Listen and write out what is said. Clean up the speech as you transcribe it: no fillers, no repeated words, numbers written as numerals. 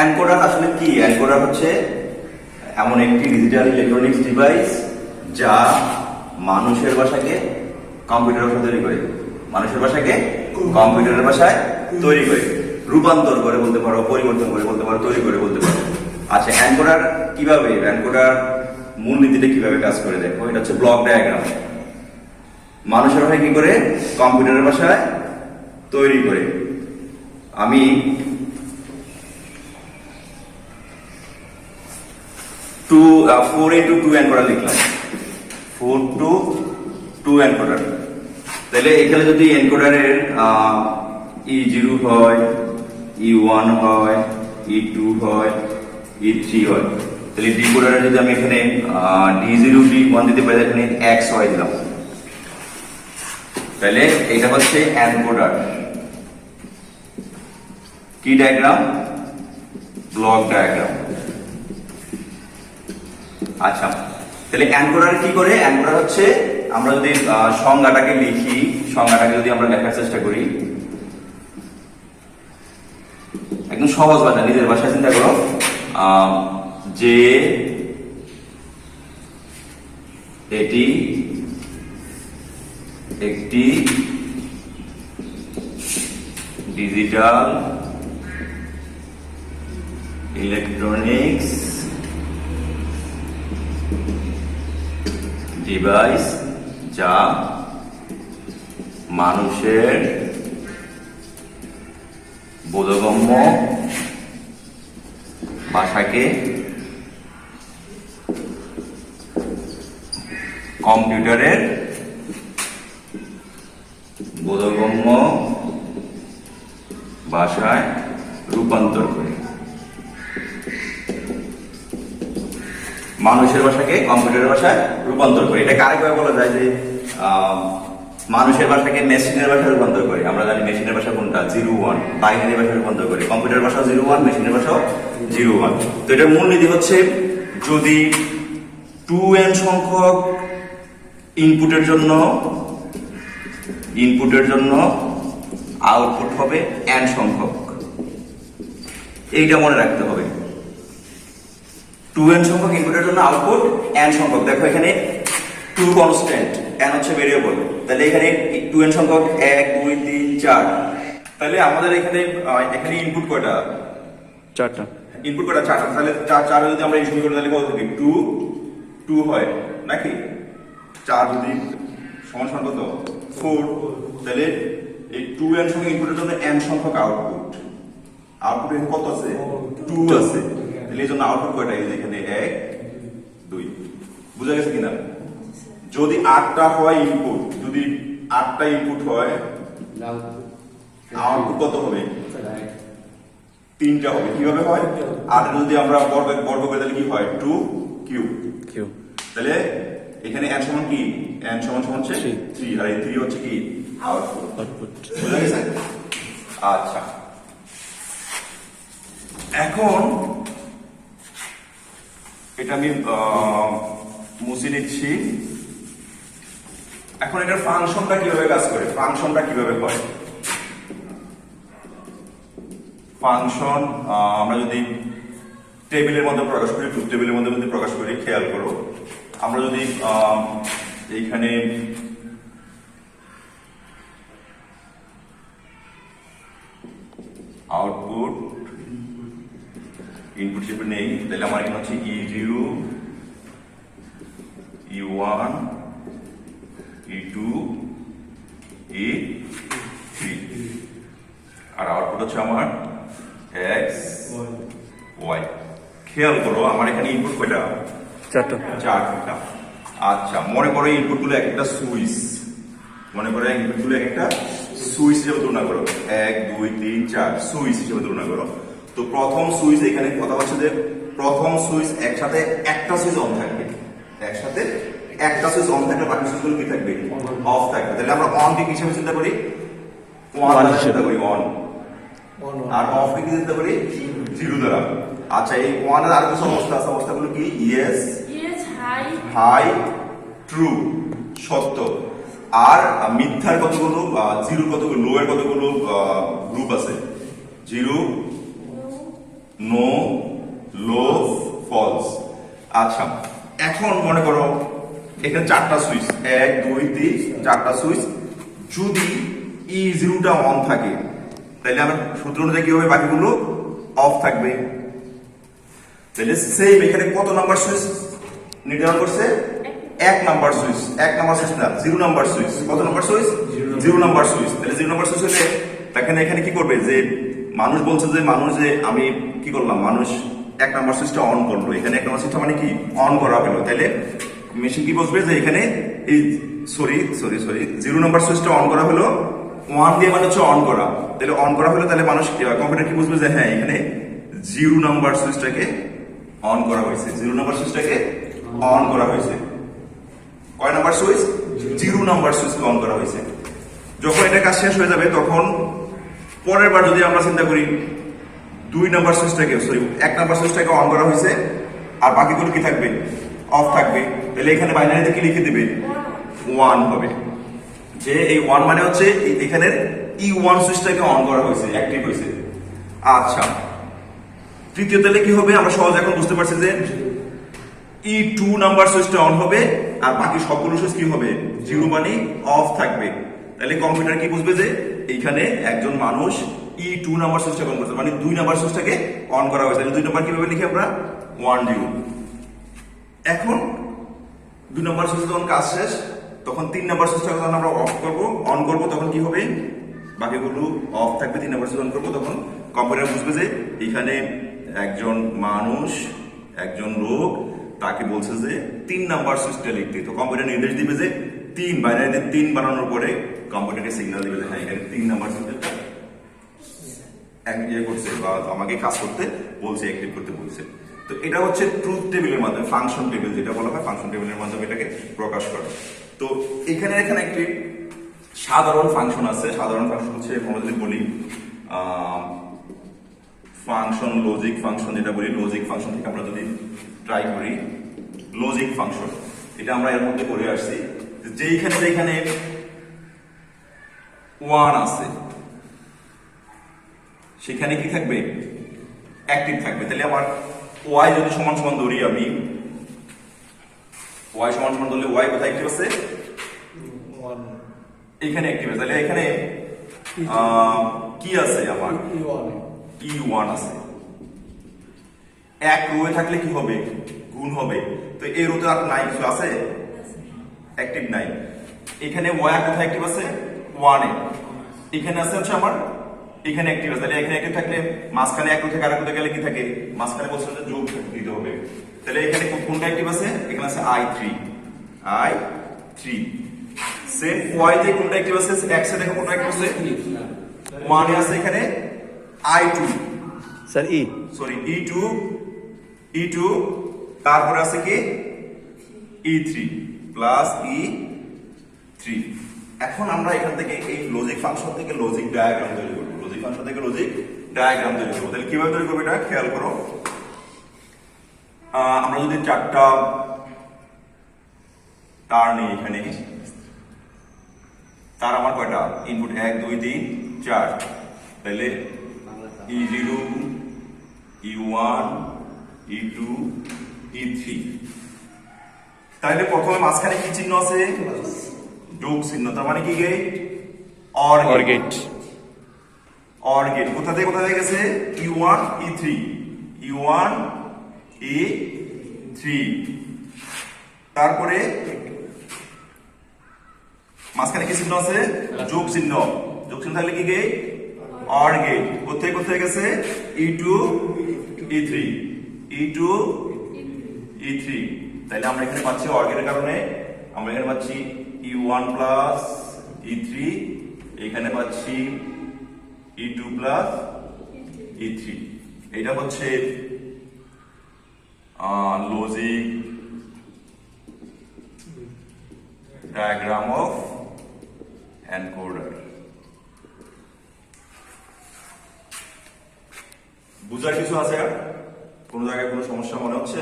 Encoder আসলে কি? Encoder হচ্ছে এমন একটি ডিজিটাল ইলেকট্রনিক্স ডিভাইস যা মানুষের ভাষাকে কম্পিউটারের ভাষায় তৈরি করে, মানুষের ভাষাকে কম্পিউটারের ভাষায় তৈরি করে, রূপান্তর করে বলতে পারো, পরিবর্তন করে বলতে পারো, তৈরি করে বলতে পারো। আচ্ছা, এনকোডার কিভাবে, এনকোডার মূলনীতিটা কিভাবে কাজ করে দেখো। এটা হচ্ছে ব্লক ডায়াগ্রাম। মানুষের ভাষায় কি করে? কম্পিউটারের ভাষায় তৈরি করে। আমি 4x2 এনকোডার লিখলাম, 4x2 এনকোডার। তাহলে এখানে যদি এনকোডারের E0 হয়, E1 হয়, E2 হয়, E3 হয়, তাহলে ডিকোডারে যদি আমি এখানে D0 D1 দিতে পারি, এখানে XY দিলাম, তাহলে এটা হচ্ছে এনকোডার। কি ডায়াগ্রাম? Block diagram. আচ্ছা, তাহলে এনকোডার কি করে? এনকোডার হচ্ছে, আমরা যদি সংজ্ঞাটাকে লিখি, সংজ্ঞাটাকে যদি আমরা লেখার চেষ্টা করি, একদম সহজ ভাষা, নিজের ভাষায় চিন্তা করো, যে এটি একটি ডিজিটাল ইলেকট্রনিক্স ডিভাইস যা মানুষের বোধগম্য ভাষাকে কম্পিউটারের বোধগম্য ভাষায় রূপান্তর করে। মানুষের ভাষাকে কম্পিউটারের ভাষায় রূপান্তর করে। এটাকে আরেকভাবে বলা যায় যে মানুষের ভাষাকে মেশিনের ভাষায় রূপান্তর করে। আমরা জানি মেশিনের ভাষা কোনটা? 0-1। বাইনারি ভাষায় রূপান্তর করে। কম্পিউটার ভাষা 0-1, মেশিনের ভাষাও 0-1। তো এটার মূলনীতি হচ্ছে, যদি 2n সংখ্যক ইনপুটের জন্য আউটপুট হবে n সংখ্যক, এইটা মনে রাখতে হবে। 2n সংখ্যক ইনপুটের জন্য আউটপুট n সংখ্যক। দেখো এখানে 2 কনস্ট্যান্ট, n হচ্ছে ভেরিয়েবল, তাহলে এখানে 2n সংখ্যক 1 2 3 4। তাহলে আমাদের এখানে ইনপুট কয়টা? 4টা। ইনপুট কয়টা? 4টা। তাহলে 4 যদি আমরা ইনপুট করি তাহলে কত হবে? 2 হয় নাকি? 4 যদি সমান সমান কত? 4। তাহলে এই 2n সংখ্যক ইনপুটের জন্য n সংখ্যক আউটপুট এখানে কত আছে? 2 আছে। তাহলে এই জন্য আউটপুট কয়টা? এই যে এখানে 1 2। বুঝা গেছে কিনা? যদি 8টা হয় ইনপুট, যদি 8টা ইনপুট হয়, আউটপুট কত হবে? 3টা হবে। কিভাবে হয়? 8 যদি আমরা বর্গ করি তাহলে কি হয়? 2 কিউব। তাহলে এখানে n সমান কি? n সমান হচ্ছে 3, আর এই 3 হচ্ছে কি? আউটপুট। বুঝা গেছে? আচ্ছা, এখন এটা আমি মুছে নিচ্ছি। এখন এটার ফাংশনটা কিভাবে কাজ করে, ফাংশনটা কিভাবে হয়? ফাংশন আমরা যদি টেবিলের মধ্যে প্রকাশ করি, ট্রুথ টেবিলের মধ্যে যদি প্রকাশ করি, খেয়াল করো, আমরা যদি এইখানে আউটপুট ইনপুট হিসেবে নেই, তাহলে আমার এখানে হচ্ছে E0 E1 E2 E3, আর আউটপুট হচ্ছে আমার X Y। খেয়াল করো, আমার এখানে ইনপুট কয়টা? 4টা। আচ্ছা, মনে করো ইনপুট গুলো একটা সুইচ, মনে করো ইনপুট গুলো একটা সুইচ হিসেবে তুলনা করো, 1 2 3 4 সুইচ হিসেবে তুলনা করো। তো প্রথম সুইচ, এখানে কথা হচ্ছে যে প্রথম সুইচ একসাথে একটা সুইচ অন থাকবে, একসাথে একটা সুইচ অন থাকলে বাকি সুইচগুলো কি থাকবে? অফ থাকবে। তাহলে আমরা অন কে কিসে চিন্তা করি? 1 চিন্তা করি, অন। আর অফ কে কি চিন্তা করি? 0 দ্বারা। আচ্ছা, এই 1 এর আর কিছু অবস্থা আছে, অবস্থাগুলো কি? ইয়েস, হাই, ট্রু, সত্য। আর মিথ্যার কতগুলো, 0 কতগুলো, লো এর কতগুলো গ্রুপ আছে? 0 নো, লো, ফলস। আচ্ছা, এখন মনে করো এখানে 4টা সুইচ, 1 2 3 4টা সুইচ, যদি E0টা অন থাকে তাহলে আমার সূত্র অনুযায়ী কি হবে, বাকিগুলো অফ থাকবে। তাহলে সেম এখানে কত নাম্বার সুইচ নির্ধারণ করছে, 1 নাম্বার সুইচ, 1 নাম্বার সুইচ না 0 নাম্বার সুইচ। কত নাম্বার সুইচ, 0 নাম্বার সুইচ। তাহলে 0 নাম্বার সুইচ হলে দেখেন এখানে কি করবে, যে মানুষ বলছে যে আমি কি করলাম, মানুষ 1 নাম্বার সুইচটা অন করলো, এখানে 1 নাম্বার সুইচটা মানে কি অন করা হলো। তাহলে মেশিন কি বুঝবে যে এখানে এই সরি 0 নাম্বার সুইচটা অন করা হলো, 1 দিয়ে মানে হচ্ছে অন করা। তাহলে অন করা হলো, তাহলে মানুষ কম্পিউটার কি বুঝবে যে হ্যাঁ এখানে 0 নাম্বার সুইচটাকে অন করা হয়েছে, 0 নাম্বার সুইচটাকে অন করা হয়েছে। কয় নাম্বার সুইচ, 0 নাম্বার সুইচকে অন করা হয়েছে। যখন এটা কাজ শেষ হয়ে যাবে তখন পরের বার যদি আমরা চিন্তা করি 2 নাম্বার সুইচটাকে 1 নাম্বার সুইচটাকে অন করা হয়েছে আর বাকিগুলো কি থাকবে, অফ থাকবে। তাহলে এখানে বাইনারিতে কি লিখে দিবে, 1 হবে। যে এই 1 মানে হচ্ছে এখানে E1 সুইচটাকে অন করা হয়েছে, অ্যাক্টিভ হয়েছে। আচ্ছা, তৃতীয় তাহলে কি হবে, আমরা সহজে এখন বুঝতে পারছি যে E2 নাম্বার সুইচটা অন হবে আর বাকি সবগুলো সুইচ কি হবে, 0 মানে অফ থাকবে। তাহলে কম্পিউটার কি বুঝবে যে এইখানে একজন মানুষ E2 নাম্বার সুইচটাকে অন করছে, মানে 2 নাম্বার সুইচটাকে অন করা হয়েছে। তাহলে 2 নাম্বার কিভাবে লিখি আমরা, 1 0। এখন 2 নাম্বার সুইচ যখন কাজ শেষ তখন 3 নাম্বার সুইচটাকে যখন আমরা অফ করব, অন করব, তখন কি হবে, বাকিগুলো অফ থাকবে। 3 নাম্বার সুইচ অন করব, তখন কম্পিউটার বুঝবে যে এখানে একজন মানুষ, একজন লোক, তাকে বলছে যে 3 নাম্বার সুইচটা লিখতে। তো কম্পিউটার নির্দেশ দিবে যে 3, বাইনারিতে 3 বানানোর পরে কম্পিউটারকে সিগন্যাল দিবে যে হ্যাঁ এখানে 3 নাম্বার সুইচটা করছে বা আমাকে কাজ করতে বলছে, অ্যাক্টিভ করতে বলছে। তো এটা হচ্ছে ট্রুথ টেবিলের মাধ্যমে, ফাংশন টেবিল যেটা বলা হয়, ফাংশন টেবিলের মাধ্যমে এটাকে প্রকাশ করে। তো এখানে একটি সাধারণ ফাংশন আছে। সাধারণ ফাংশন হচ্ছে আমরা যদি বলি ফাংশন, লজিক ফাংশন যেটা বলি, লজিক ফাংশন থেকে আমরা যদি ট্রাই করি লজিক ফাংশন, এটা আমরা এর মধ্যে করে আসছি যেখানে 1 আছে সেখানে কি থাকবে, অ্যাক্টিভ থাকবে। তাহলে আমার y যদি সমান সমান ধরি, আমি y সমান সমান ধরলে y কোথায় অ্যাক্টিভ আছে, এখানে অ্যাক্টিভ আছে। তাহলে এখানে কি আছে, আমার E1 আছে। 1 রোয়ে থাকলে কি হবে, গুণ হবে। তো এই রোতে আর নাই, কিছু আছে, অ্যাক্টিভ নাই। এখানে y কোথায় অ্যাক্টিভ আছে, 1 এ। এখানে আছে হচ্ছে আমার, এখানে অ্যাক্টিভ আছে। তাহলে এখানে অ্যাক্টিভ থাকলে মাঝখানে 1 রো থেকে আরেক রোতে গেলে কি থাকে, মাঝখানে বলছে যে যোগ দিতে হবে। তাহলে এখানে কোনটা অ্যাক্টিভ আছে, এখানে আছে I3। সেম y তে কোনটা অ্যাক্টিভ আছে, x এ দেখো কোনটা অ্যাক্টিভ আছে, 1 এ আছে এখানে I2 স্যার E2, তারপরে আছে কি E3 প্লাস E3। এখন আমরা এখান থেকে এই লজিক ফাংশন থেকে লজিক ডায়াগ্রাম তৈরি করব, তাহলে কিভাবে তৈরি করবো এটা খেয়াল করো। আমরা যদি 4টা তার নিই, এখানে তার আমার কয়টা ইনপুট, 1 2 3 4। তাহলে E0, E1, E2, E3। তাহলে প্রথমে মাঝখানে কি চিহ্ন আছে, যোগ চিহ্ন, তার মানে কি গেট, অর গেট। কোথা থেকে গেছে, E1 E3। তারপরে মাঝখানে কি চিহ্ন আছে, যোগ চিহ্ন থাকলে কি গেট, অর গেট। কোথায় গেছে, E2 E3। তাহলে আমরা এখানে পাচ্ছি অর গেটের কারণে আমরা এখানে পাচ্ছি E1 প্লাস E3, এখানে পাচ্ছি E2 প্লাস E3। এটা হচ্ছে লজিক ডায়াগ্রাম অফ এনকোডার। বুঝার কিছু আছে, আর কোন জায়গায় কোনো সমস্যা মনে হচ্ছে?